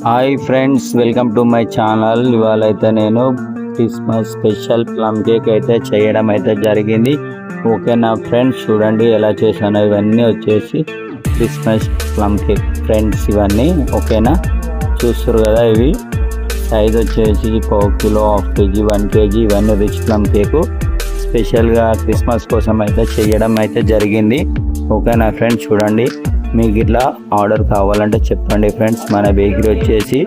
Hi friends, welcome to my channel. ఇవాళ అయితే నేను క్రిస్మస్ స్పెషల్ ప్లమ్ కేక్ అయితే చేయడం అయితే జరిగింది. ఓకేనా ఫ్రెండ్స్, చూడండి ఎలా చేశాను. ఇవన్నీ వచ్చేసి క్రిస్మస్ ప్లమ్ కేక్ ఫ్రెండ్స్, ఇవన్నీ ఓకేనా. చూస్తారు కదా, ఇవి సైజ్ వచ్చేసి 1 కిలో, 1/2 kg, 1 kg. ఇవన్నీ రిచ్ ప్లమ్ కేకు స్పెషల్గా క్రిస్మస్ కోసం అయితే చేయడం అయితే జరిగింది. ఓకేనా ఫ్రెండ్స్, చూడండి. మీకు ఇట్లా ఆర్డర్ కావాలంటే చెప్పండి ఫ్రెండ్స్. మన బేకరీ వచ్చేసి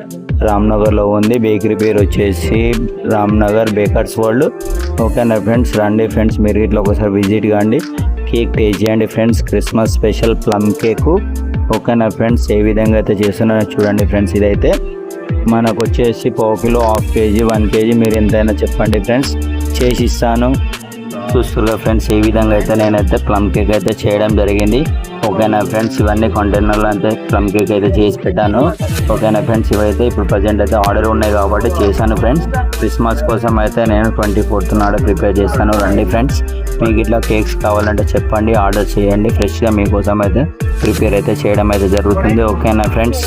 రామ్నగర్లో ఉంది. బేకరీ పేరు వచ్చేసి రామ్నగర్ బేకర్స్ వరల్డ్. ఓకేనా ఫ్రెండ్స్, రండి ఫ్రెండ్స్, మీరు ఇట్లా ఒకసారి విజిట్ కాండి. కేక్ టేస్ట్ చేయండి friends. Christmas special plum cake. ఓకేనా ఫ్రెండ్స్, ఏ విధంగా అయితే చేస్తున్నారో చూడండి ఫ్రెండ్స్. ఇదైతే మనకు వచ్చేసి 1 కిలో, 1/2 kg, 1 kg. మీరు ఎంతైనా చెప్పండి ఫ్రెండ్స్, చేసి ఇస్తాను. చూస్తున్నారు ఫ్రెండ్స్, ఏ విధంగా అయితే నేనైతే ప్లమ్ కేక్ అయితే చేయడం జరిగింది. ఓకేనా ఫ్రెండ్స్, ఇవన్నీ కంటైనర్లో అయితే ప్లమ్ కేక్ అయితే చేసి పెట్టాను. ఓకేనా ఫ్రెండ్స్, ఇవైతే ఇప్పుడు ప్రజెంట్ అయితే ఆర్డర్ ఉన్నాయి కాబట్టి చేశాను ఫ్రెండ్స్. క్రిస్మస్ కోసం అయితే నేను 24th నాడు ప్రిపేర్ చేస్తాను. రండి ఫ్రెండ్స్, మీకు ఇట్లా కేక్స్ కావాలంటే చెప్పండి, ఆర్డర్ చేయండి. ఫ్రెష్గా మీకోసం అయితే ప్రిపేర్ అయితే చేయడం అయితే జరుగుతుంది. ఓకేనా ఫ్రెండ్స్.